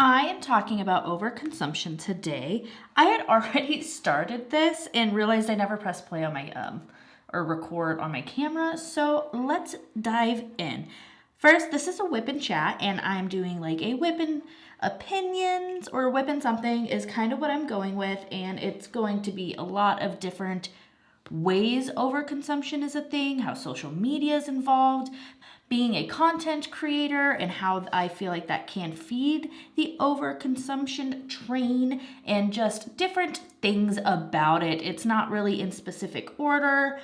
I am talking about overconsumption today. I had already started this and realized I never pressed play on my or record on my camera, so let's dive in. First, this is a Wip and Chat, and I'm doing like a Wip and Opinions or Wip and something is kind of what I'm going with, and it's going to be a lot of different ways overconsumption is a thing, how social media is involved, being a content creator, and how I feel like that can feed the overconsumption train, and just different things about it. It's not really in specific order,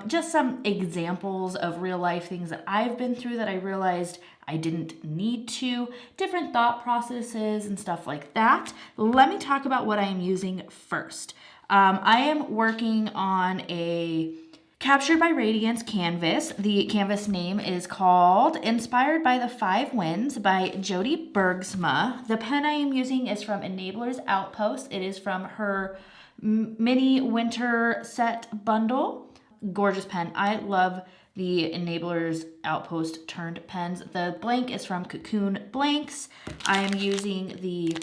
just some examples of real life things that I've been through that I realized I didn't need to, different thought processes and stuff like that. Let me talk about what I am using first. I am working on a Captured by Radiance canvas. The canvas name is called Inspired by the Five Winds by Jody Bergsma. The pen I am using is from Enablers Outpost. It is from her mini winter set bundle. Gorgeous pen. I love the Enablers Outpost turned pens. The blank is from Cocoon Blanks. I am using the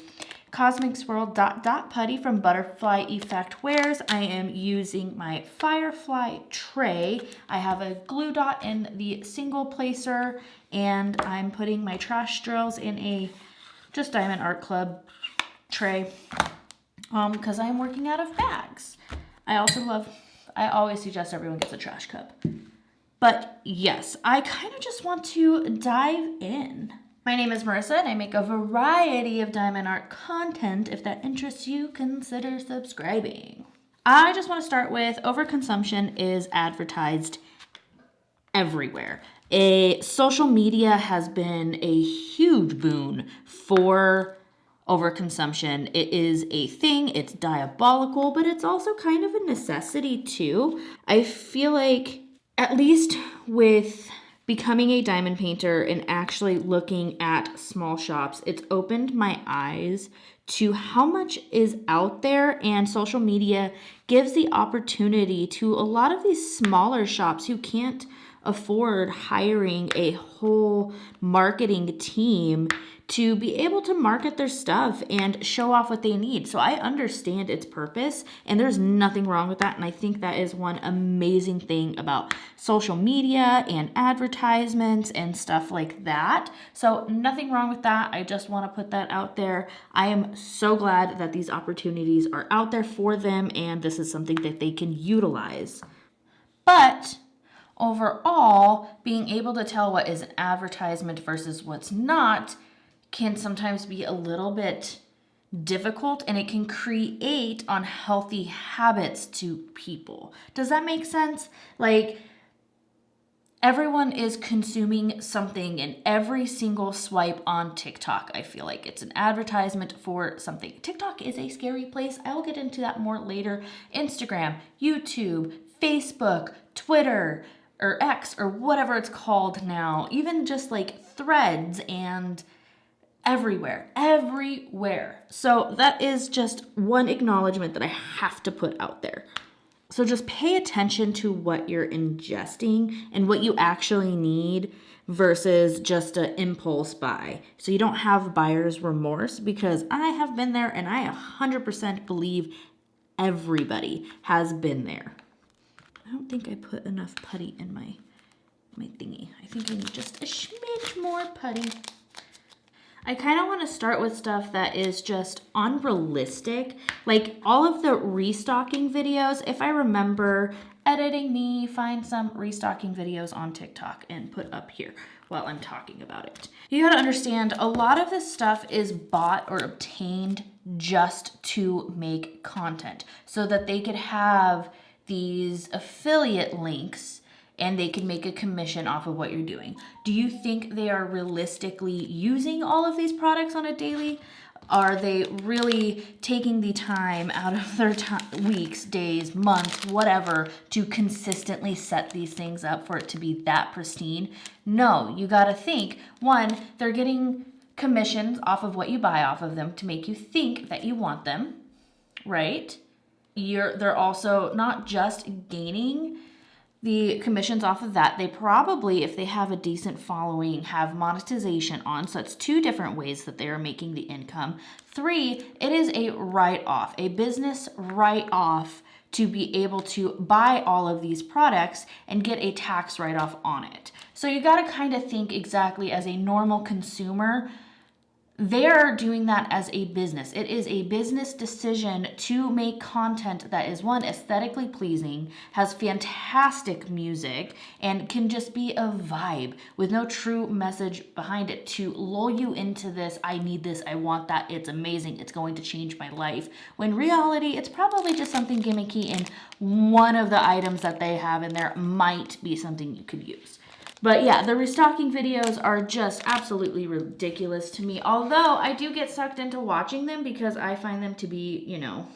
Cosmic Swirl Dot Dot Putty from Butterfly Effect Wares. I am using my Firefly tray. I have a glue dot in the single placer, and I'm putting my trash drills in a just Diamond Art Club tray because I'm working out of bags. I always suggest everyone gets a trash cup. But yes, I kind of just want to dive in. My name is Marissa, and I make a variety of diamond art content. If that interests you, consider subscribing. I just want to start with overconsumption is advertised everywhere. Social media has been a huge boon for overconsumption. It is a thing, it's diabolical, but it's also kind of a necessity too. I feel like, at least with becoming a diamond painter and actually looking at small shops, it's opened my eyes to how much is out there, and social media gives the opportunity to a lot of these smaller shops who can't afford hiring a whole marketing team to be able to market their stuff and show off what they need. So I understand its purpose, and there's nothing wrong with that. And I think that is one amazing thing about social media and advertisements and stuff like that. So nothing wrong with that. I just want to put that out there. I am so glad that these opportunities are out there for them, and this is something that they can utilize. But overall, being able to tell what is an advertisement versus what's not can sometimes be a little bit difficult, and it can create unhealthy habits to people. Does that make sense? Like, everyone is consuming something in every single swipe on TikTok. I feel like it's an advertisement for something. TikTok is a scary place. I will get into that more later. Instagram, YouTube, Facebook, Twitter, or X, or whatever it's called now. Even just like Threads and everywhere. So that is just one acknowledgement that I have to put out there. So just pay attention to what you're ingesting and what you actually need versus just an impulse buy. So you don't have buyer's remorse, because I have been there, and I 100% believe everybody has been there. I don't think I put enough putty in my thingy. I think I need just a smidge more putty. I kind of want to start with stuff that is just unrealistic, like all of the restocking videos. If I remember editing me, find some restocking videos on TikTok and put up here while I'm talking about it. You got to understand, a lot of this stuff is bought or obtained just to make content so that they could have these affiliate links and they can make a commission off of what you're doing. Do you think they are realistically using all of these products on a daily? Are they really taking the time out of their weeks, days, months, whatever, to consistently set these things up for it to be that pristine? No, you gotta think, one, they're getting commissions off of what you buy off of them to make you think that you want them, right? They're also not just gaining the commissions off of that. They probably, if they have a decent following, have monetization on. So it's 2 different ways that they are making the income. 3, it is a write-off, a business write-off to be able to buy all of these products and get a tax write-off on it. So you got to kind of think exactly as a normal consumer. They're doing that as a business. It is a business decision to make content that is, one, aesthetically pleasing, has fantastic music, and can just be a vibe with no true message behind it to lull you into this, I need this, I want that, it's amazing, it's going to change my life. When in reality, it's probably just something gimmicky, and one of the items that they have in there might be something you could use. But yeah, the restocking videos are just absolutely ridiculous to me. Although I do get sucked into watching them because I find them to be, you know,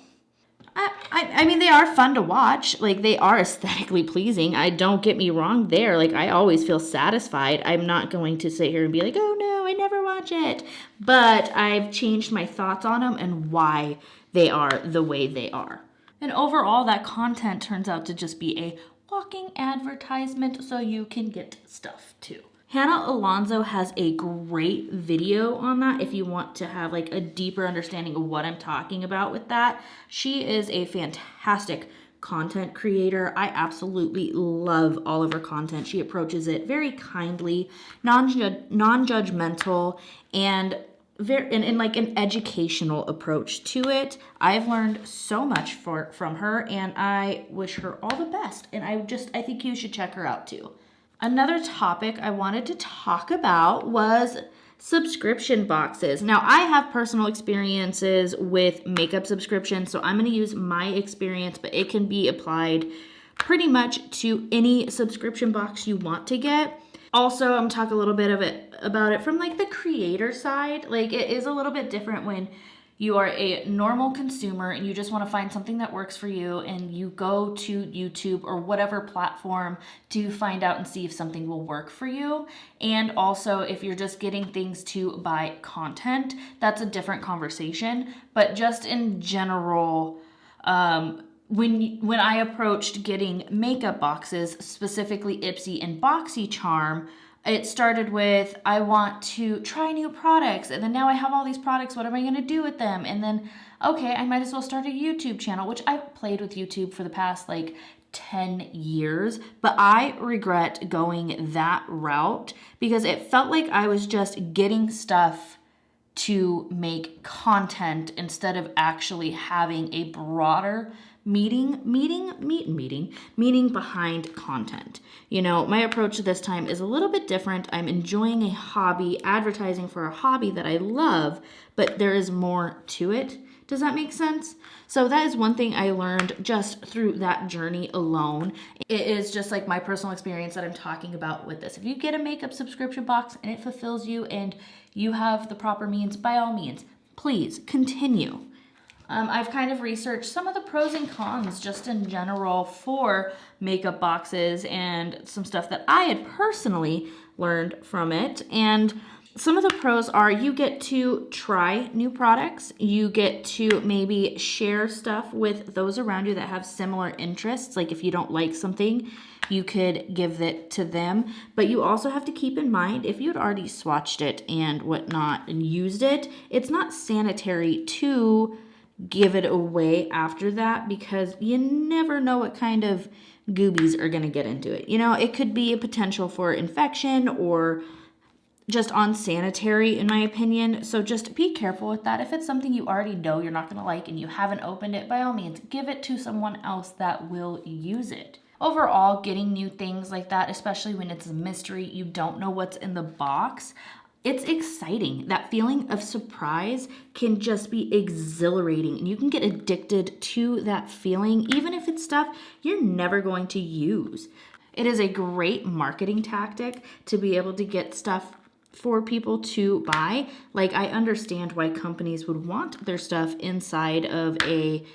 I mean, they are fun to watch. Like, they are aesthetically pleasing. Don't get me wrong there. Like, I always feel satisfied. I'm not going to sit here and be like, oh no, I never watch it. But I've changed my thoughts on them and why they are the way they are. And overall, that content turns out to just be a walking advertisement so you can get stuff too. Hannah Alonso has a great video on that if you want to have like a deeper understanding of what I'm talking about with that. She is a fantastic content creator. I absolutely love all of her content. She approaches it very kindly, non-judgmental, and in like an educational approach to it. I've learned so much from her, and I wish her all the best. And I think you should check her out too. Another topic I wanted to talk about was subscription boxes. Now, I have personal experiences with makeup subscriptions, so I'm going to use my experience, but it can be applied pretty much to any subscription box you want to get. Also, I'm going to talk a little bit about it from like the creator side. Like, it is a little bit different when you are a normal consumer and you just want to find something that works for you, and you go to YouTube or whatever platform to find out and see if something will work for you. And also, if you're just getting things to buy content, that's a different conversation. But just in general, when I approached getting makeup boxes, specifically Ipsy and BoxyCharm, it started with, I want to try new products, and then now I have all these products, what am I going to do with them? And then, okay, I might as well start a YouTube channel, which I've played with YouTube for the past like 10 years, but I regret going that route because it felt like I was just getting stuff to make content instead of actually having a broader meaning behind content. You know, my approach this time is a little bit different. I'm enjoying a hobby, advertising for a hobby that I love, but there is more to it. Does that make sense? So that is one thing I learned just through that journey alone. It is just like my personal experience that I'm talking about with this. If you get a makeup subscription box and it fulfills you and you have the proper means, by all means, please continue. I've kind of researched some of the pros and cons just in general for makeup boxes and some stuff that I had personally learned from it. And some of the pros are you get to try new products. You get to maybe share stuff with those around you that have similar interests. Like if you don't like something, you could give it to them. But you also have to keep in mind, if you'd already swatched it and whatnot and used it, it's not sanitary to give it away after that, because you never know what kind of goobies are going to get into it. You know, it could be a potential for infection or just unsanitary, in my opinion. So just be careful with that. If it's something you already know you're not going to like and you haven't opened it, by all means, give it to someone else that will use it. Overall, getting new things like that, especially when it's a mystery, you don't know what's in the box, it's exciting. That feeling of surprise can just be exhilarating, and you can get addicted to that feeling, even if it's stuff you're never going to use. It is a great marketing tactic to be able to get stuff for people to buy. Like, I understand why companies would want their stuff inside of a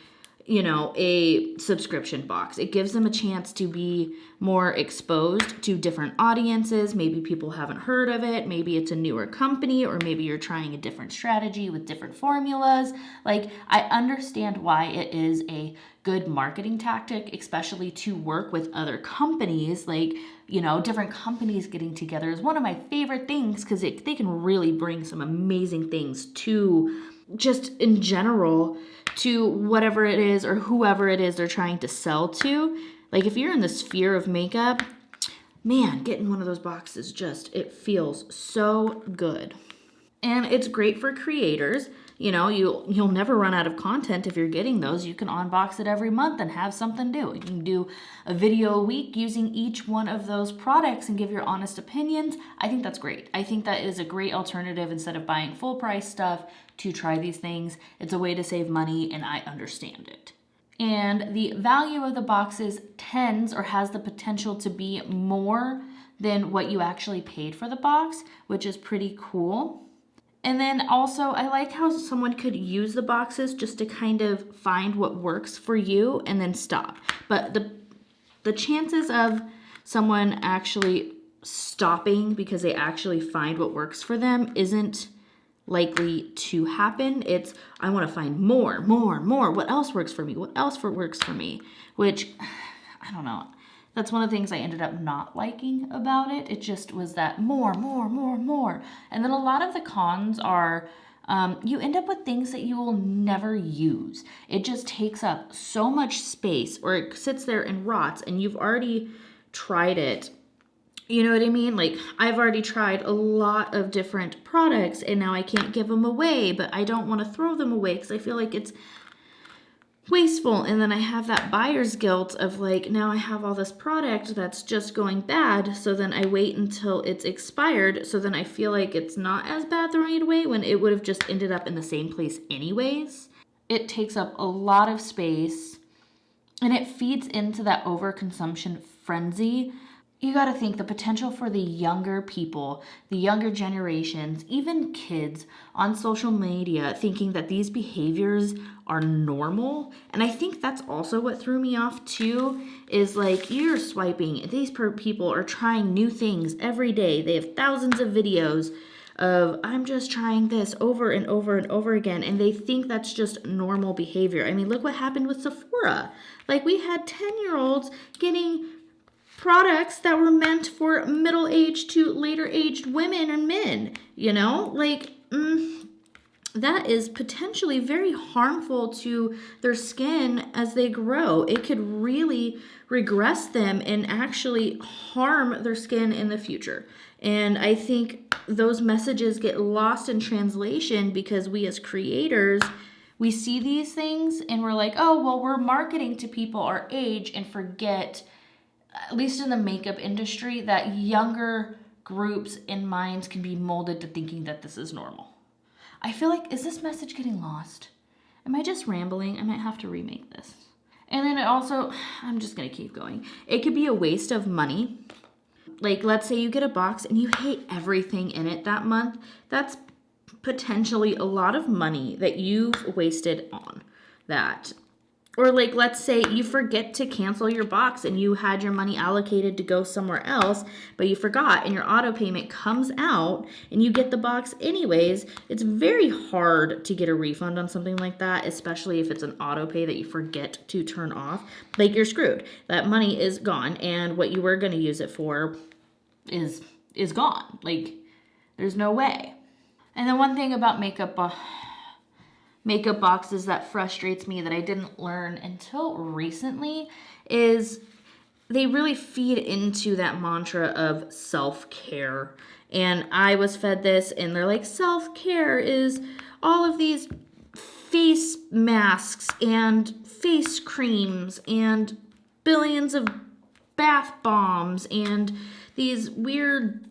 you know, a subscription box. It gives them a chance to be more exposed to different audiences. Maybe people haven't heard of it. Maybe it's a newer company, or maybe you're trying a different strategy with different formulas. Like, I understand why it is a good marketing tactic, especially to work with other companies. Like, you know, different companies getting together is one of my favorite things, because they can really bring some amazing things to, just in general, to whatever it is or whoever it is they're trying to sell to. Like, if you're in the sphere of makeup, man, getting one of those boxes, just, it feels so good. And it's great for creators. You know, you'll never run out of content if you're getting those. You can unbox it every month and have something new. You can do a video a week using each one of those products and give your honest opinions. I think that's great. I think that is a great alternative instead of buying full price stuff to try these things. It's a way to save money, and I understand it. And the value of the boxes tends, or has the potential to be, more than what you actually paid for the box, which is pretty cool. And then also, I like how someone could use the boxes just to kind of find what works for you and then stop. But the chances of someone actually stopping because they actually find what works for them isn't likely to happen. It's, I want to find more. What else works for me? What else works for me? Which, I don't know. That's one of the things I ended up not liking about it. It just was that more. And then a lot of the cons are, you end up with things that you will never use. It just takes up so much space, or it sits there and rots, and you've already tried it. You know what I mean? Like, I've already tried a lot of different products, and now I can't give them away, but I don't want to throw them away because I feel like it's wasteful. And then I have that buyer's guilt of, like, now I have all this product that's just going bad, so then I wait until it's expired, so then I feel like it's not as bad throwing it away when it would have just ended up in the same place anyways. It takes up a lot of space, and it feeds into that overconsumption frenzy. You got to think the potential for the younger people, the younger generations, even kids on social media thinking that these behaviors are normal. And I think that's also what threw me off too, is like, you're swiping. These people are trying new things every day. They have thousands of videos of, I'm just trying this over and over and over again. And they think that's just normal behavior. I mean, look what happened with Sephora. Like, we had 10-year-olds getting products that were meant for middle-aged to later-aged women and men, you know? Like, that is potentially very harmful to their skin as they grow. It could really regress them and actually harm their skin in the future. And I think those messages get lost in translation because we as creators, we see these things and we're like, oh, well, we're marketing to people our age, and forget, at least in the makeup industry, that younger groups and minds can be molded to thinking that this is normal. I feel like, is this message getting lost? Am I just rambling? I might have to remake this. And then it also, I'm just going to keep going. It could be a waste of money. Like, let's say you get a box and you hate everything in it that month. That's potentially a lot of money that you've wasted on that. Or, like, let's say you forget to cancel your box and you had your money allocated to go somewhere else, but you forgot, and your auto payment comes out and you get the box anyways. It's very hard to get a refund on something like that, especially if it's an auto pay that you forget to turn off. Like, you're screwed. That money is gone, and what you were going to use it for is gone. Like, there's no way. And then one thing about makeup boxes that frustrates me, that I didn't learn until recently, is they really feed into that mantra of self-care. And I was fed this, and they're like, self-care is all of these face masks and face creams and billions of bath bombs and these weird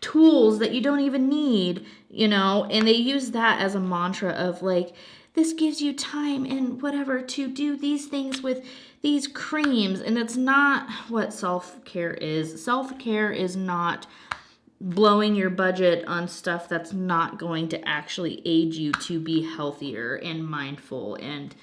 tools that you don't even need, you know, and they use that as a mantra of, like, this gives you time and whatever to do these things with these creams. And it's not what self-care is. Self-care is not blowing your budget on stuff that's not going to actually aid you to be healthier and mindful and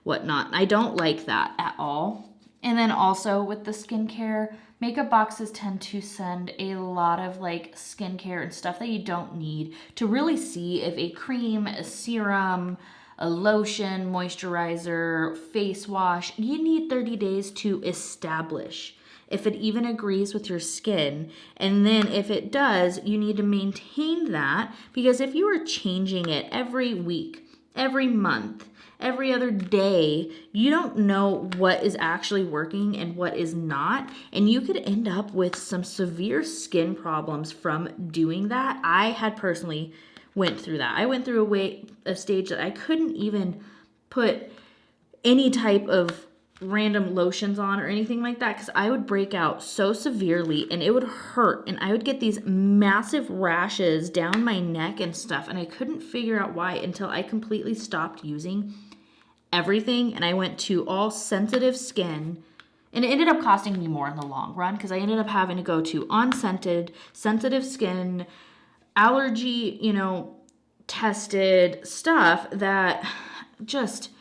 whatnot. I don't like that at all. And then also with the skincare, makeup boxes tend to send a lot of like skincare and stuff that you don't need to really see if a cream, a serum, a lotion, moisturizer, face wash, you need 30 days to establish if it even agrees with your skin. And then if it does, you need to maintain that, because if you are changing it every week, every month, every other day, you don't know what is actually working and what is not. And you could end up with some severe skin problems from doing that. I had personally went through that. I went through a stage that I couldn't even put any type of random lotions on or anything like that, because I would break out so severely and it would hurt, and I would get these massive rashes down my neck and stuff, and I couldn't figure out why until I completely stopped using everything and I went to all sensitive skin. And it ended up costing me more in the long run, because I ended up having to go to unscented, sensitive skin, allergy, tested stuff that just,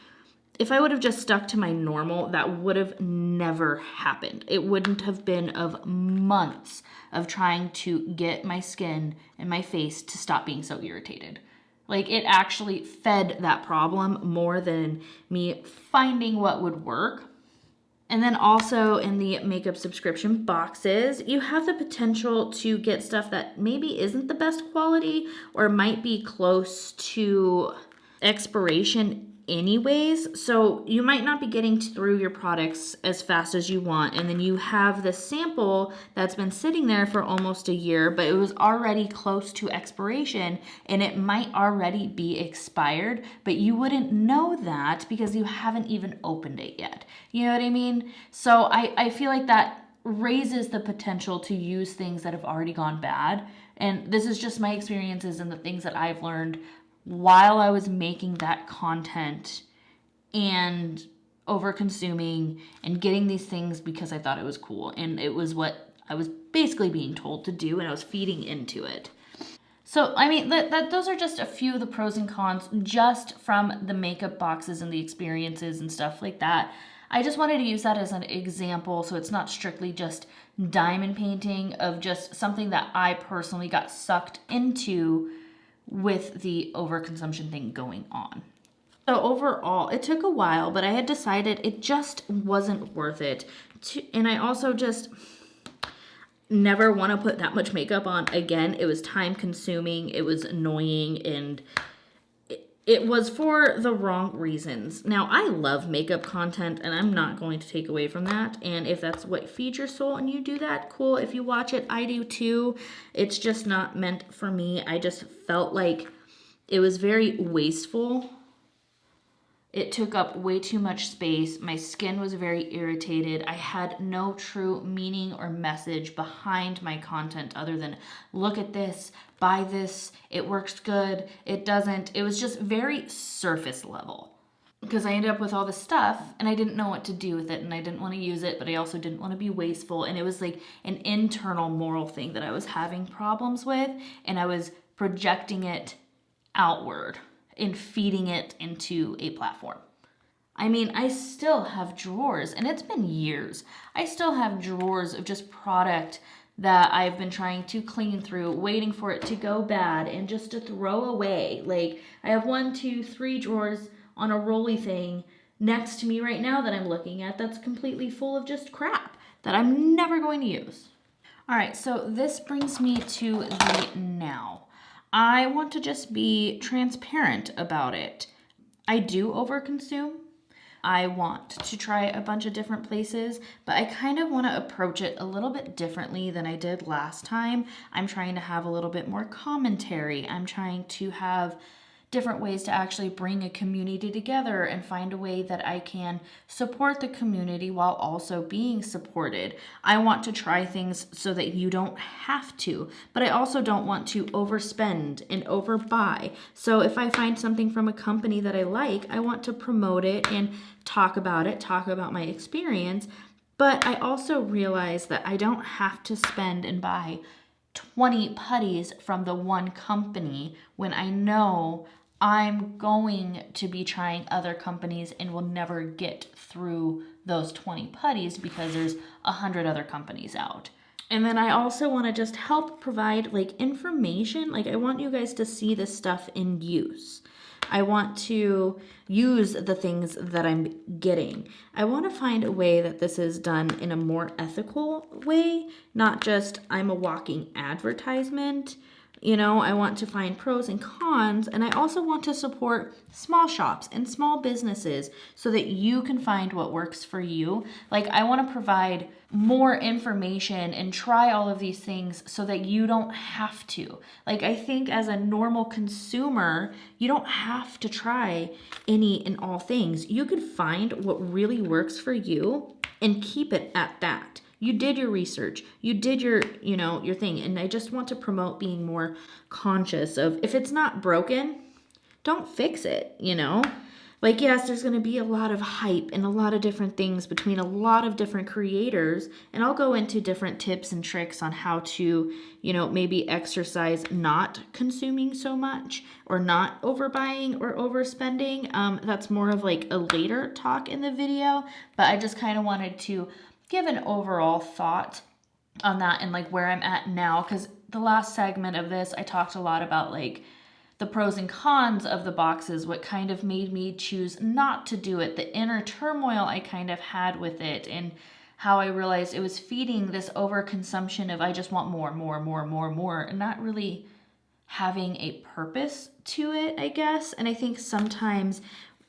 if I would have just stuck to my normal, that would have never happened. It wouldn't have been of months of trying to get my skin and my face to stop being so irritated. Like, it actually fed that problem more than me finding what would work. And then also in the makeup subscription boxes, you have the potential to get stuff that maybe isn't the best quality or might be close to expiration anyways. So you might not be getting through your products as fast as you want. And then you have the sample that's been sitting there for almost a year, but it was already close to expiration and it might already be expired, but you wouldn't know that because you haven't even opened it yet. You know what I mean? So I feel like that raises the potential to use things that have already gone bad. And this is just my experiences and the things that I've learned while I was making that content and over consuming and getting these things because I thought it was cool. And it was what I was basically being told to do, and I was feeding into it. So, I mean, those are just a few of the pros and cons just from the makeup boxes and the experiences and stuff like that. I just wanted to use that as an example, so it's not strictly just diamond painting, of just something that I personally got sucked into with the overconsumption thing going on. So overall, it took a while, but I had decided it just wasn't worth it. And I also just never want to put that much makeup on again. It was time consuming, it was annoying, and it was for the wrong reasons. Now, I love makeup content, and I'm not going to take away from that. And if that's what feeds your soul and you do that, cool. If you watch it, I do too. It's just not meant for me. I just felt like it was very wasteful. It took up way too much space. My skin was very irritated. I had no true meaning or message behind my content other than, look at this, buy this, it works good, it doesn't. It was just very surface level, because I ended up with all this stuff and I didn't know what to do with it, and I didn't want to use it, but I also didn't want to be wasteful. And it was like an internal moral thing that I was having problems with, and I was projecting it outward and feeding it into a platform. I mean, I still have drawers, and it's been years. I still have drawers of just product that I've been trying to clean through, waiting for it to go bad and just to throw away. Like, I have 1, 2, 3 drawers on a rolly thing next to me right now that I'm looking at that's completely full of just crap that I'm never going to use. All right, so this brings me to the now. I want to just be transparent about it. I do overconsume. I want to try a bunch of different places, but I kind of want to approach it a little bit differently than I did last time. I'm trying to have a little bit more commentary. I'm trying to have different ways to actually bring a community together and find a way that I can support the community while also being supported. I want to try things so that you don't have to, but I also don't want to overspend and overbuy. So if I find something from a company that I like, I want to promote it and talk about my experience. But I also realize that I don't have to spend and buy 20 putties from the one company when I know I'm going to be trying other companies and will never get through those 20 putties because there's 100 other companies out. And then I also want to just help provide like information. Like I want you guys to see this stuff in use. I want to use the things that I'm getting. I want to find a way that this is done in a more ethical way, not just I'm a walking advertisement. You know, I want to find pros and cons, and I also want to support small shops and small businesses so that you can find what works for you. Like, I want to provide more information and try all of these things so that you don't have to. Like, I think as a normal consumer, you don't have to try any and all things. You could find what really works for you and keep it at that. You did your research, you did your thing. And I just want to promote being more conscious of if it's not broken, don't fix it, Like, yes, there's going to be a lot of hype and a lot of different things between a lot of different creators. And I'll go into different tips and tricks on how to, maybe exercise not consuming so much or not overbuying or overspending. That's more of like a later talk in the video. But I just kind of wanted to give an overall thought on that and like where I'm at now, because the last segment of this I talked a lot about like the pros and cons of the boxes, what kind of made me choose not to do it, the inner turmoil I kind of had with it, and how I realized it was feeding this overconsumption of I just want more, and not really having a purpose to it, I guess. And I think sometimes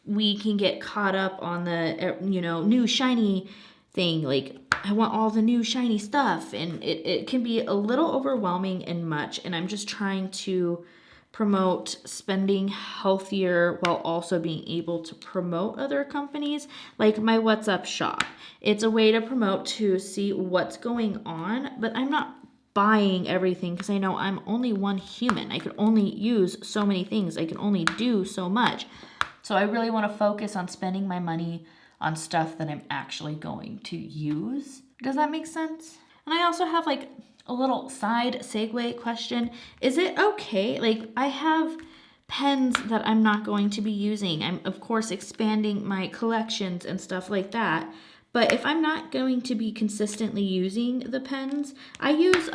we can get caught up on the new shiny thing, like I want all the new shiny stuff, and it can be a little overwhelming and much. And I'm just trying to promote spending healthier while also being able to promote other companies, like my What's Up shop. It's a way to promote to see what's going on, but I'm not buying everything because I know I'm only one human. I could only use so many things. I can only do so much. So I really want to focus on spending my money on stuff that I'm actually going to use. Does that make sense? And I also have like a little side segue question. Is it okay? Like, I have pens that I'm not going to be using. I'm of course expanding my collections and stuff like that. But if I'm not going to be consistently using the pens, I use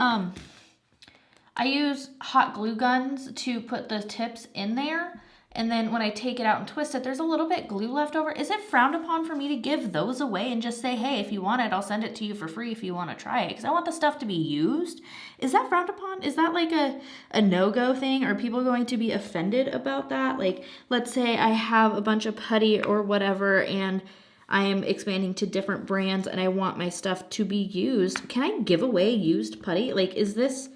hot glue guns to put the tips in there. And then when I take it out and twist it, there's a little bit glue left over. Is it frowned upon for me to give those away and just say, hey, if you want it, I'll send it to you for free if you want to try it? Because I want the stuff to be used. Is that frowned upon? Is that like a no-go thing? Are people going to be offended about that? Like, let's say I have a bunch of putty or whatever, and I am expanding to different brands and I want my stuff to be used. Can I give away used putty? Like, is this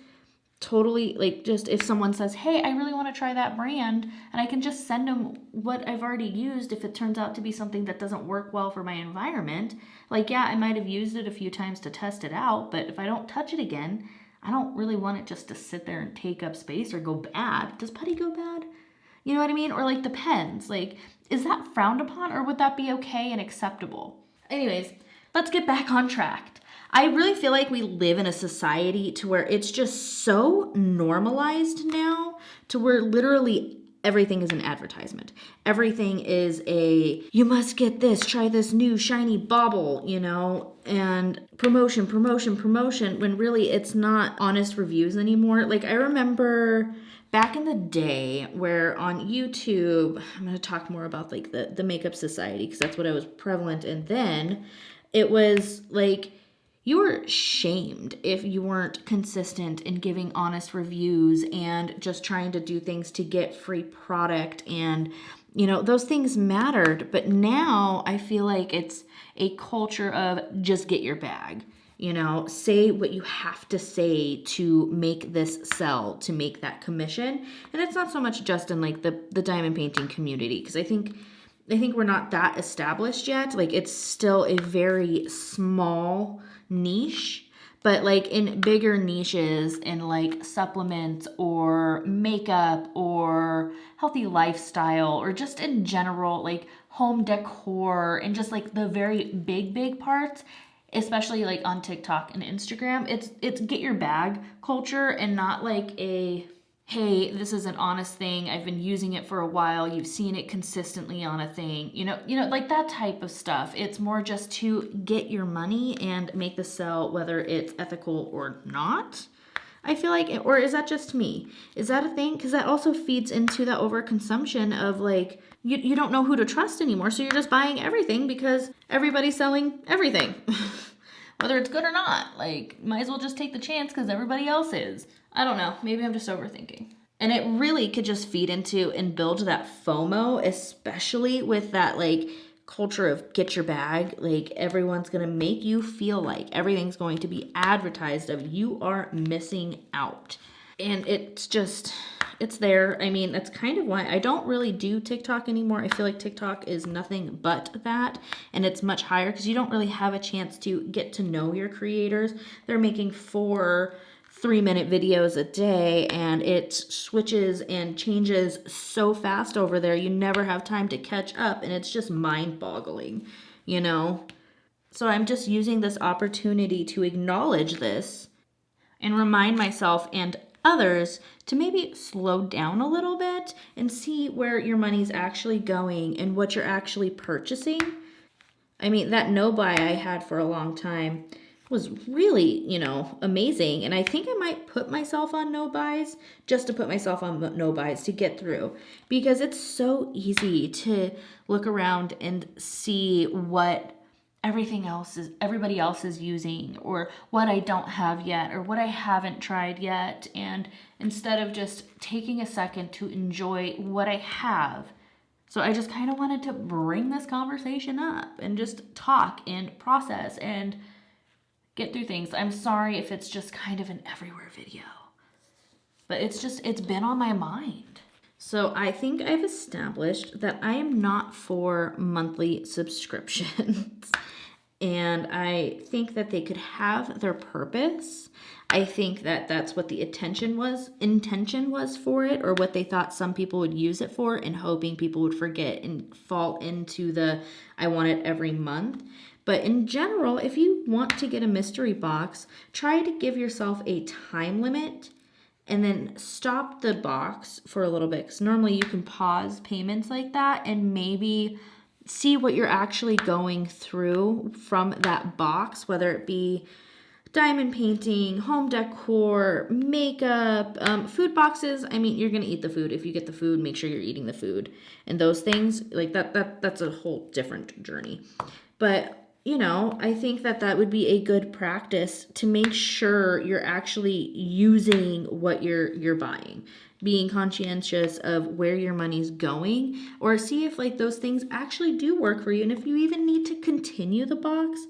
totally, like, just if someone says, hey, I really want to try that brand, and I can just send them what I've already used if it turns out to be something that doesn't work well for my environment. Like, yeah, I might have used it a few times to test it out, but if I don't touch it again, I don't really want it just to sit there and take up space or go bad. Does putty go bad? You know what I mean? Or like the pens, like, is that frowned upon, or would that be okay and acceptable? Anyways, let's get back on track. I really feel like we live in a society to where it's just so normalized now to where literally everything is an advertisement. Everything is you must get this, try this new shiny bauble, and promotion, when really it's not honest reviews anymore. Like, I remember back in the day where on YouTube, I'm going to talk more about like the makeup society because that's what I was prevalent in then. It was like, you were shamed if you weren't consistent in giving honest reviews and just trying to do things to get free product. And, those things mattered. But now I feel like it's a culture of just get your bag. Say what you have to say to make this sell, to make that commission. And it's not so much just in like the diamond painting community, because I think we're not that established yet. Like, it's still a very small niche, but like in bigger niches in like supplements or makeup or healthy lifestyle or just in general like home decor and just like the very big parts, especially like on TikTok and Instagram, it's get your bag culture and not like a hey, this is an honest thing. I've been using it for a while. You've seen it consistently on a thing. Like that type of stuff. It's more just to get your money and make the sell, whether it's ethical or not. I feel like, or is that just me? Is that a thing? Because that also feeds into that overconsumption of like, you don't know who to trust anymore. So you're just buying everything because everybody's selling everything. Whether it's good or not. Like, might as well just take the chance because everybody else is. I don't know. Maybe I'm just overthinking. And it really could just feed into and build that FOMO, especially with that like culture of get your bag. Like everyone's going to make you feel like everything's going to be advertised of you are missing out. And it's there. I mean, that's kind of why I don't really do TikTok anymore. I feel like TikTok is nothing but that, and it's much higher because you don't really have a chance to get to know your creators. They're making 4 3-minute videos a day, and it switches and changes so fast over there. You never have time to catch up, and it's just mind-boggling, So I'm just using this opportunity to acknowledge this and remind myself and others to maybe slow down a little bit and see where your money's actually going and what you're actually purchasing. I mean, that no buy I had for a long time was really, amazing. And I think I might put myself on no buys just to put myself on no buys to get through, because it's so easy to look around and see what everybody else is using, or what I don't have yet, or what I haven't tried yet. And instead of just taking a second to enjoy what I have. So I just kind of wanted to bring this conversation up and just talk and process and get through things. I'm sorry if it's just kind of an everywhere video, but it's been on my mind. So I think I've established that I am not for monthly subscriptions. And I think that they could have their purpose. I think that that's what the intention was for it, or what they thought some people would use it for, and hoping people would forget and fall into the I want it every month. But in general, if you want to get a mystery box, try to give yourself a time limit and then stop the box for a little bit. Because normally you can pause payments like that and maybe see what you're actually going through from that box, whether it be diamond painting, home decor, makeup, food boxes. I mean, you're going to eat the food. If you get the food, make sure you're eating the food. And those things, like that's a whole different journey. But I think that would be a good practice to make sure you're actually using what you're buying, being conscientious of where your money's going, or see if like those things actually do work for you. And if you even need to continue the box,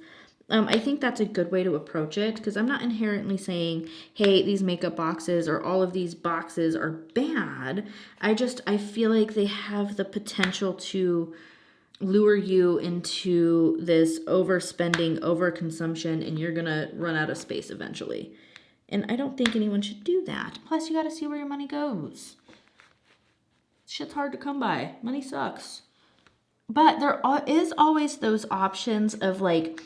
I think that's a good way to approach it, because I'm not inherently saying, hey, these makeup boxes or all of these boxes are bad. I feel like they have the potential to lure you into this overspending, overconsumption, and you're gonna run out of space eventually. And I don't think anyone should do that. Plus, you gotta see where your money goes. Shit's hard to come by. Money sucks. But there is always those options of like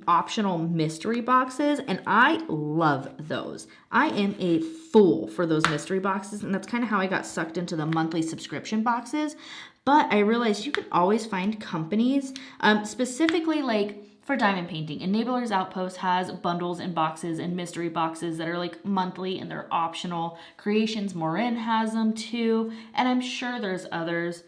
optional mystery boxes, and I love those. I am a fool for those mystery boxes, and that's kind of how I got sucked into the monthly subscription boxes. But I realized you can always find companies, specifically like for diamond painting. Enablers Outpost has bundles and boxes and mystery boxes that are like monthly and they're optional. Creations Morin has them too, and I'm sure there's others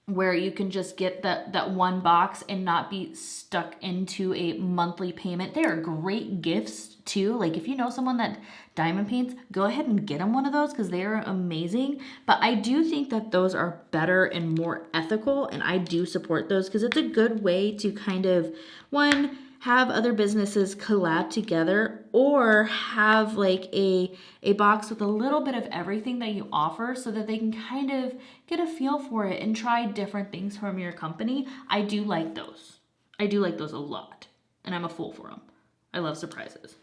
where you can just get that one box and not be stuck into a monthly payment. They are great gifts too. Like if you know someone that diamond paints, go ahead and get them one of those because they are amazing. But I do think that those are better and more ethical, and I do support those because it's a good way to kind of, one, have other businesses collab together, or have like a box with a little bit of everything that you offer so that they can kind of get a feel for it and try different things from your company. I do like those. I do like those a lot, and I'm a fool for them. I love surprises.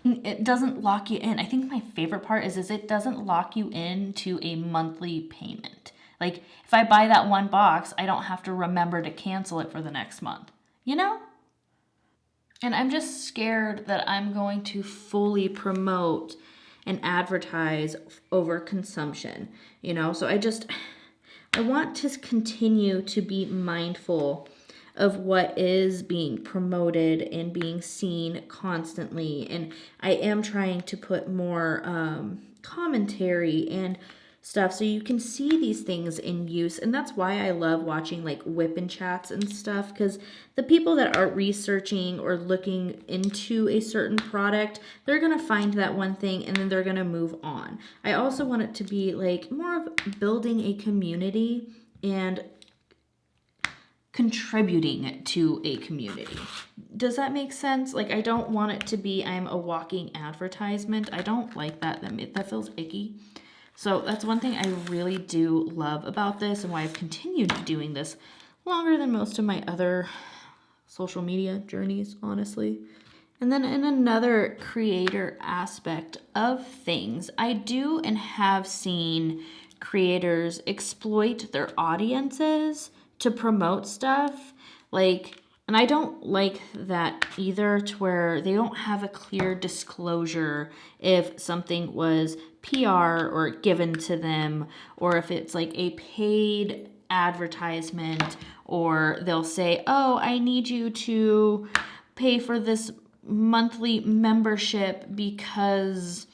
It doesn't lock you in. I think my favorite part is it doesn't lock you into a monthly payment. Like if I buy that one box, I don't have to remember to cancel it for the next month, And I'm just scared that I'm going to fully promote and advertise overconsumption, you know? So I want to continue to be mindful of what is being promoted and being seen constantly. And I am trying to put more commentary and stuff so you can see these things in use. And that's why I love watching like Wip and Chats and stuff, because the people that are researching or looking into a certain product, they're going to find that one thing and then they're going to move on. I also want it to be like more of building a community and contributing to a community. Does that make sense? Like, I don't want it to be I'm a walking advertisement. I don't like that. That feels icky. So that's one thing I really do love about this and why I've continued doing this longer than most of my other social media journeys, honestly. And then in another creator aspect of things, I do and have seen creators exploit their audiences to promote stuff. Like, and I don't like that either, to where they don't have a clear disclosure if something was PR or given to them, or if it's like a paid advertisement, or they'll say, oh, I need you to pay for this monthly membership because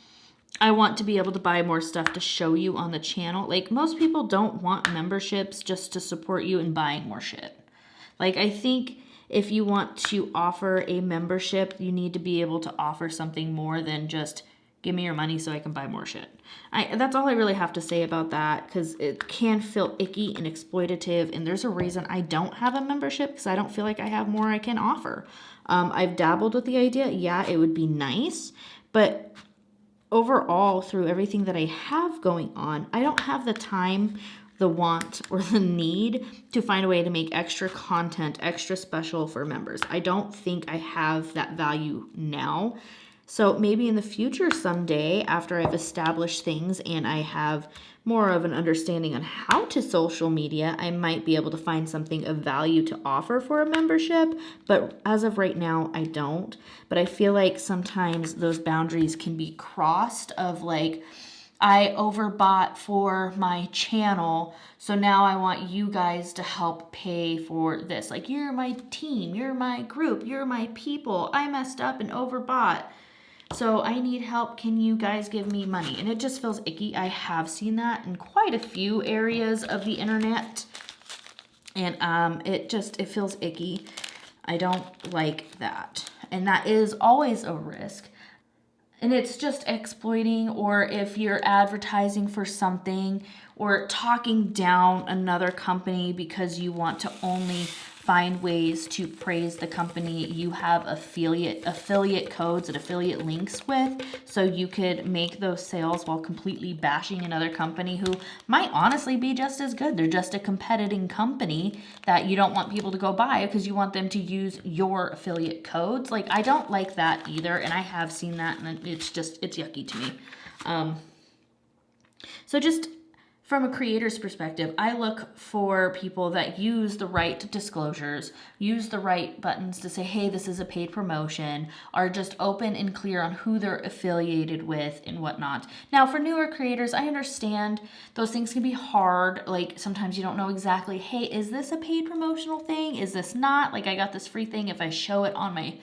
I want to be able to buy more stuff to show you on the channel. Like, most people don't want memberships just to support you in buying more shit. Like, I think if you want to offer a membership, you need to be able to offer something more than just give me your money so I can buy more shit. That's all I really have to say about that, because it can feel icky and exploitative, and there's a reason I don't have a membership, because I don't feel like I have more I can offer. I've dabbled with the idea. Yeah, it would be nice, but overall, through everything that I have going on, I don't have the time, the want, or the need to find a way to make extra content extra special for members. I don't think I have that value now. So maybe in the future someday, after I've established things and I have more of an understanding on how to social media, I might be able to find something of value to offer for a membership. But as of right now, I don't. But I feel like sometimes those boundaries can be crossed of like, I overbought for my channel, so now I want you guys to help pay for this. Like, you're my team, you're my group, you're my people. I messed up and overbought, so I need help. Can you guys give me money? And it just feels icky. I have seen that in quite a few areas of the internet, and it feels icky. I don't like that, and that is always a risk. And it's just exploiting, or if you're advertising for something or talking down another company because you want to only find ways to praise the company you have affiliate codes and affiliate links with, so you could make those sales while completely bashing another company who might honestly be just as good. They're just a competing company that you don't want people to go buy because you want them to use your affiliate codes. Like, I don't like that either, and I have seen that, and it's yucky to me. So just from a creator's perspective, I look for people that use the right disclosures, use the right buttons to say, hey, this is a paid promotion, are just open and clear on who they're affiliated with and whatnot. Now, for newer creators, I understand those things can be hard. Like, sometimes you don't know exactly, hey, is this a paid promotional thing? Is this not? Like, I got this free thing. If I show it on my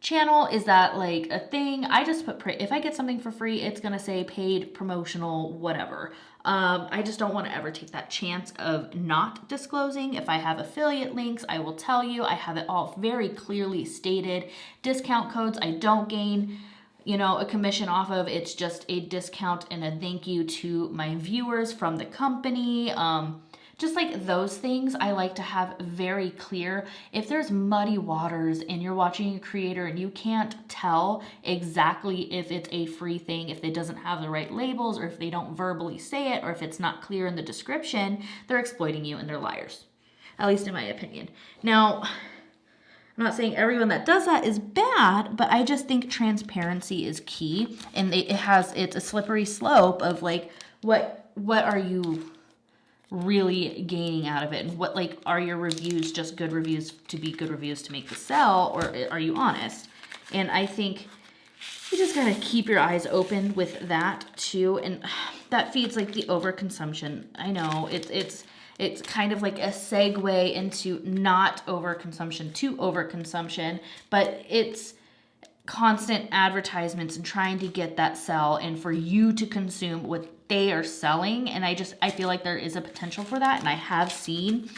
channel, is that like a thing? I just put, if I get something for free, it's going to say paid, promotional, whatever. I just don't want to ever take that chance of not disclosing. If I have affiliate links, I will tell you. I have it all very clearly stated. Discount codes, I don't gain, a commission off of. It's just a discount and a thank you to my viewers from the company. Just like those things, I like to have very clear. If there's muddy waters and you're watching a creator and you can't tell exactly if it's a free thing, if it doesn't have the right labels, or if they don't verbally say it, or if it's not clear in the description, they're exploiting you and they're liars. At least in my opinion. Now, I'm not saying everyone that does that is bad, but I just think transparency is key. And it's a slippery slope of like, what are you really gaining out of it, and what, like, are your reviews just good reviews to be good reviews to make the sell, or are you honest? And I think You just gotta keep your eyes open with that too, and that feeds like the overconsumption. I know it's kind of like a segue into not overconsumption to overconsumption, but it's constant advertisements and trying to get that sell and for you to consume what they are selling. And I feel like there is a potential for that, and I have seen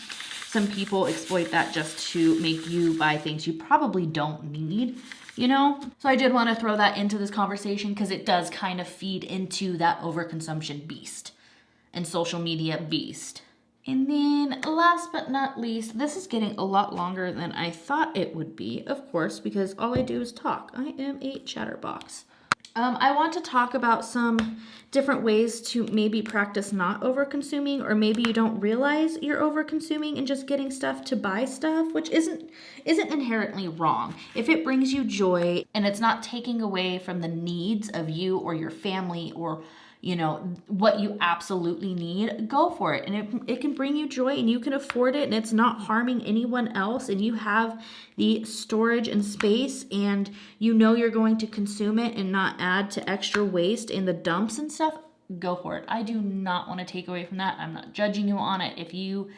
some people exploit that just to make you buy things you probably don't need, you know? So I did want to throw that into this conversation because it does kind of feed into that overconsumption beast and social media beast. And then last but not least, this is getting a lot longer than I thought it would be, of course, because all I do is talk. I am a chatterbox. I want to talk about some different ways to maybe practice not over-consuming, or maybe you don't realize you're over-consuming and just getting stuff to buy stuff, which isn't inherently wrong. If it brings you joy and it's not taking away from the needs of you or your family or you know, what you absolutely need, go for it. And it can bring you joy and you can afford it and it's not harming anyone else and you have the storage and space and you know you're going to consume it and not add to extra waste in the dumps and stuff, go for it. I do not want to take away from that. I'm not judging you on it. If you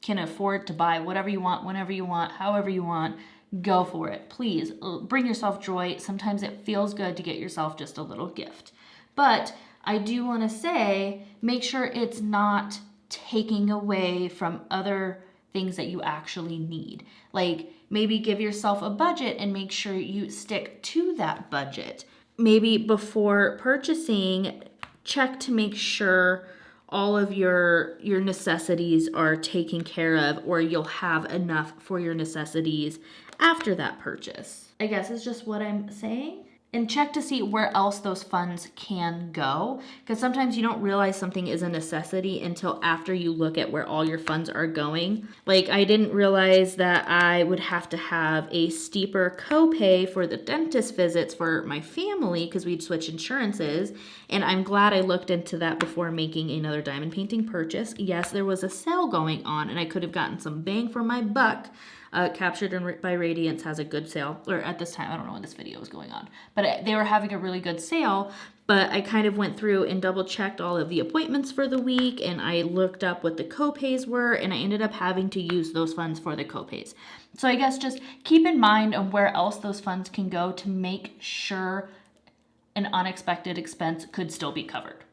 can afford to buy whatever you want, whenever you want, however you want, go for it. Please bring yourself joy. Sometimes it feels good to get yourself just a little gift. But I do want to say, make sure it's not taking away from other things that you actually need. Like maybe give yourself a budget and make sure you stick to that budget. Maybe before purchasing, check to make sure all of your necessities are taken care of, or you'll have enough for your necessities after that purchase. I guess is just what I'm saying. And check to see where else those funds can go. Because sometimes you don't realize something is a necessity until after you look at where all your funds are going. Like I didn't realize that I would have to have a steeper copay for the dentist visits for my family because we'd switch insurances. And I'm glad I looked into that before making another diamond painting purchase. Yes, there was a sale going on and I could have gotten some bang for my buck. Captured by Radiance has a good sale, or at this time, I don't know when this video was going on, but they were having a really good sale, but I kind of went through and double checked all of the appointments for the week, and I looked up what the copays were, and I ended up having to use those funds for the copays. So I guess just keep in mind on where else those funds can go to make sure an unexpected expense could still be covered.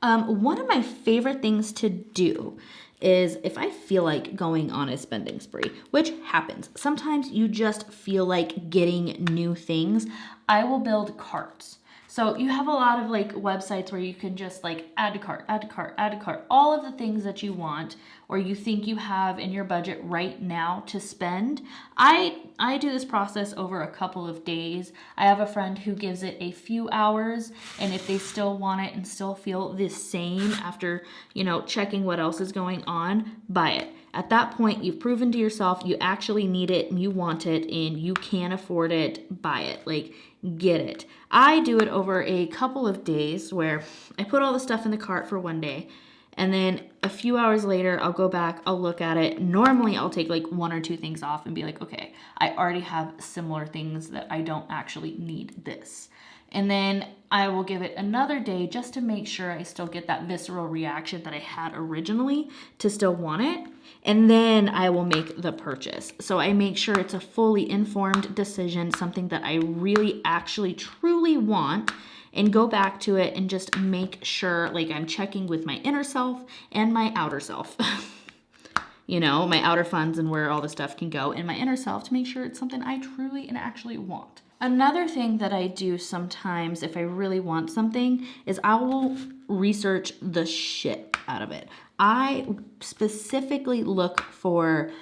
One of my favorite things to do is if I feel like going on a spending spree, which happens. Sometimes you just feel like getting new things. I will build carts. So you have a lot of like websites where you can just like add to cart, add to cart, add to cart, all of the things that you want or you think you have in your budget right now to spend. I do this process over a couple of days. I have a friend who gives it a few hours, and if they still want it and still feel the same after, you know, checking what else is going on, buy it. At that point, you've proven to yourself you actually need it and you want it and you can afford it, buy it. Like, get it. I do it over a couple of days where I put all the stuff in the cart for one day and then a few hours later, I'll go back, I'll look at it. Normally, I'll take like one or two things off and be like, okay, I already have similar things that I don't actually need this. And then I will give it another day just to make sure I still get that visceral reaction that I had originally to still want it. And then I will make the purchase. So I make sure it's a fully informed decision, something that I really actually truly want, and go back to it and just make sure like I'm checking with my inner self and my outer self. You know, my outer funds and where all the stuff can go, and my inner self to make sure it's something I truly and actually want. Another thing that I do sometimes if I really want something is I will research the shit out of it. I specifically look for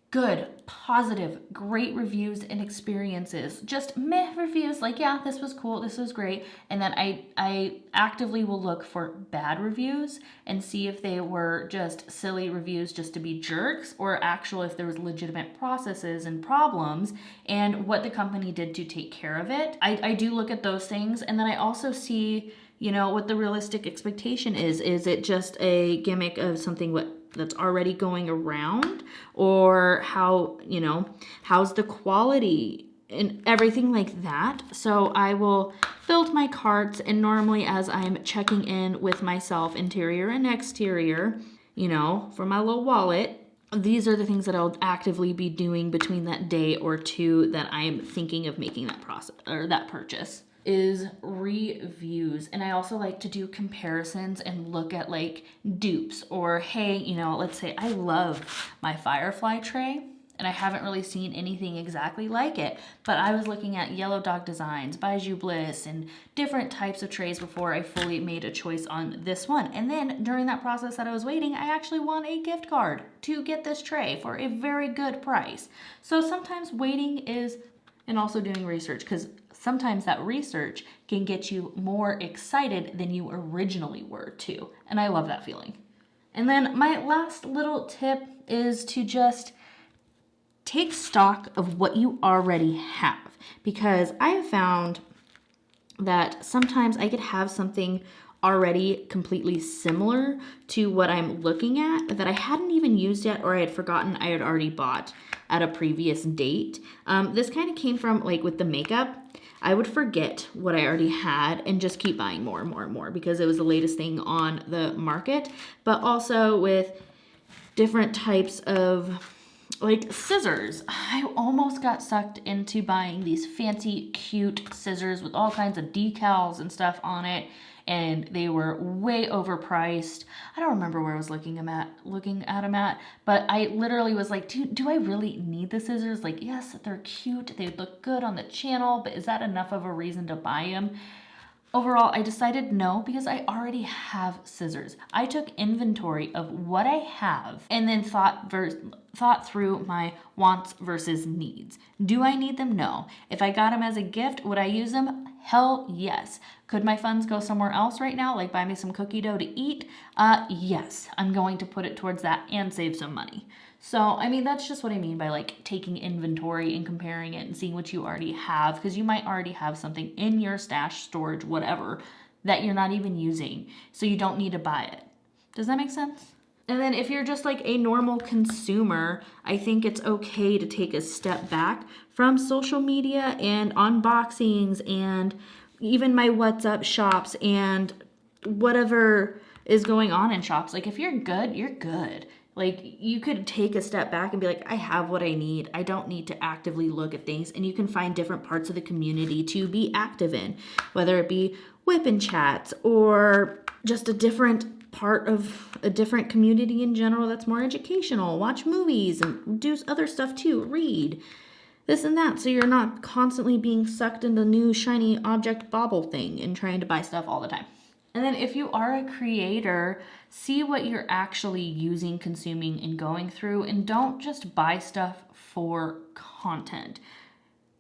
good, positive, great reviews and experiences. Just meh reviews like, yeah, this was cool, this was great. And then I actively will look for bad reviews and see if they were just silly reviews just to be jerks, or actual if there was legitimate processes and problems and what the company did to take care of it. I do look at those things, and then I also see, you know, what the realistic expectation is. Is it just a gimmick of something that's already going around, or how, you know, how's the quality and everything like that. So I will build my carts, and normally as I'm checking in with myself, interior and exterior, you know, for my little wallet, these are the things that I'll actively be doing between that day or two that I'm thinking of making that process or that purchase. Is reviews. And I also like to do comparisons and look at like dupes, or hey, you know, let's say I love my Firefly tray and I haven't really seen anything exactly like it, but I was looking at Yellow Dog Designs, Bijou Bliss, and different types of trays before I fully made a choice on this one. And then during that process that I was waiting, I actually won a gift card to get this tray for a very good price. So sometimes waiting is, and also doing research, because sometimes that research can get you more excited than you originally were too. And I love that feeling. And then my last little tip is to just take stock of what you already have, because I have found that sometimes I could have something already completely similar to what I'm looking at that I hadn't even used yet, or I had forgotten I had already bought at a previous date. This kind of came from like with the makeup. I would forget what I already had and just keep buying more and more and more because it was the latest thing on the market. But also with different types of like scissors. I almost got sucked into buying these fancy, cute scissors with all kinds of decals and stuff on it, and they were way overpriced. I don't remember where I was looking at them at, but I literally was like, do I really need the scissors? Like, yes, they're cute, they look good on the channel, but is that enough of a reason to buy them? Overall, I decided no, because I already have scissors. I took inventory of what I have and then thought through my wants versus needs. Do I need them? No. If I got them as a gift, would I use them? Hell yes. Could my funds go somewhere else right now, like buy me some cookie dough to eat? Yes, I'm going to put it towards that and save some money. So, I mean, that's just what I mean by like taking inventory and comparing it and seeing what you already have, because you might already have something in your stash, storage, whatever, that you're not even using. So you don't need to buy it. Does that make sense? And then if you're just like a normal consumer, I think it's okay to take a step back from social media and unboxings and even my What's Up shops and whatever is going on in shops. Like if you're good, you're good. Like you could take a step back and be like, I have what I need. I don't need to actively look at things. And you can find different parts of the community to be active in, whether it be Wip and Chats or just a different part of a different community in general that's more educational. Watch movies and do other stuff too. Read this and that, so you're not constantly being sucked into new shiny object bauble thing and trying to buy stuff all the time. And then if you are a creator, see what you're actually using, consuming, and going through, and don't just buy stuff for content.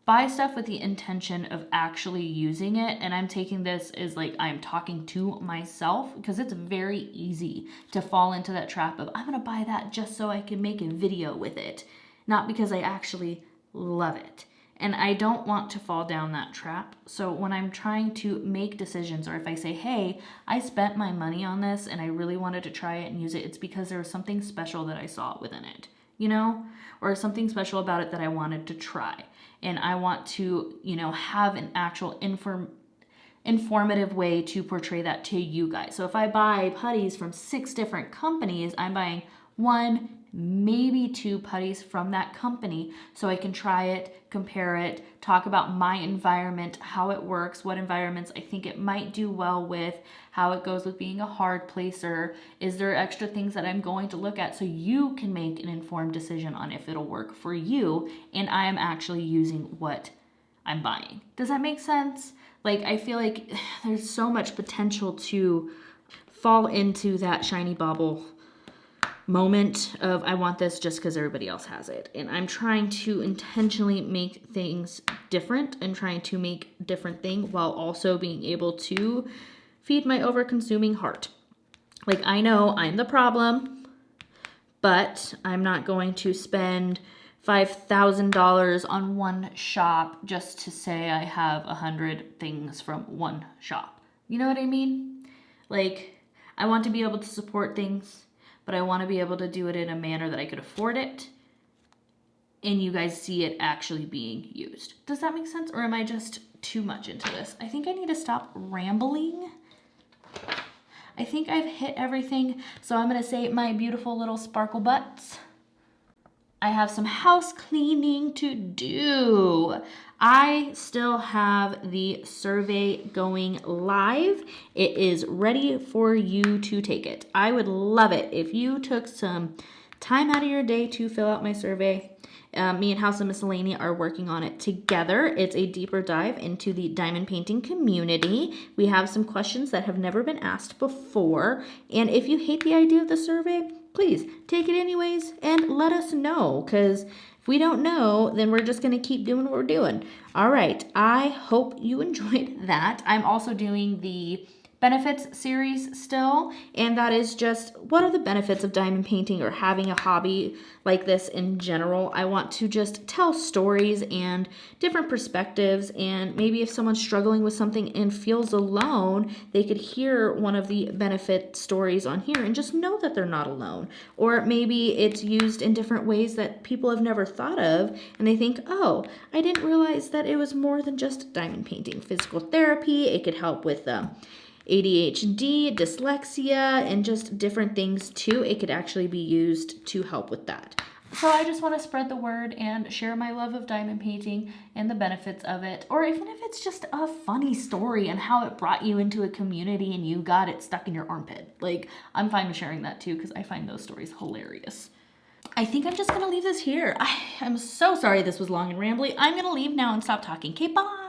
Buy stuff with the intention of actually using it. And I'm taking this as like I'm talking to myself, because it's very easy to fall into that trap of I'm going to buy that just so I can make a video with it, not because I actually love it. And I don't want to fall down that trap. So when I'm trying to make decisions, or if I say, hey, I spent my money on this and I really wanted to try it and use it, it's because there was something special that I saw within it, you know, or something special about it that I wanted to try. And I want to, you know, have an actual informative way to portray that to you guys. So if I buy putties from 6 different companies, I'm buying 1, maybe 2 putties from that company so I can try it, compare it, talk about my environment, how it works, what environments I think it might do well with, how it goes with being a hard placer, is there extra things that I'm going to look at so you can make an informed decision on if it'll work for you and I am actually using what I'm buying. Does that make sense? Like, I feel like there's so much potential to fall into that shiny bauble moment of I want this just because everybody else has it. And I'm trying to intentionally make things different and trying to make different things while also being able to feed my over-consuming heart. Like, I know I'm the problem, but I'm not going to spend $5,000 on one shop just to say I have 100 things from one shop. You know what I mean? Like, I want to be able to support things, but I want to be able to do it in a manner that I could afford it and you guys see it actually being used. Does that make sense? Or am I just too much into this? I think I need to stop rambling. I think I've hit everything. So I'm gonna say my beautiful little sparkle butts. I have some house cleaning to do. I still have the survey going live. It is ready for you to take it. I would love it if you took some time out of your day to fill out my survey. Me and House of Miscellany are working on it together. It's a deeper dive into the diamond painting community. We have some questions that have never been asked before. And if you hate the idea of the survey, please take it anyways and let us know, because if we don't know, then we're just going to keep doing what we're doing. All right, I hope you enjoyed that. I'm also doing the benefits series still, and that is just what are the benefits of diamond painting or having a hobby like this in general. I want to just tell stories and different perspectives, and maybe if someone's struggling with something and feels alone, they could hear one of the benefit stories on here and just know that they're not alone. Or maybe it's used in different ways that people have never thought of, and they think, oh, I didn't realize that it was more than just diamond painting. Physical therapy, it could help with ADHD, dyslexia, and just different things too. It could actually be used to help with that. So I just want to spread the word and share my love of diamond painting and the benefits of it. Or even if it's just a funny story and how it brought you into a community and you got it stuck in your armpit. Like, I'm fine with sharing that too, because I find those stories hilarious. I think I'm just going to leave this here. I'm so sorry this was long and rambly. I'm going to leave now and stop talking. Okay, bye.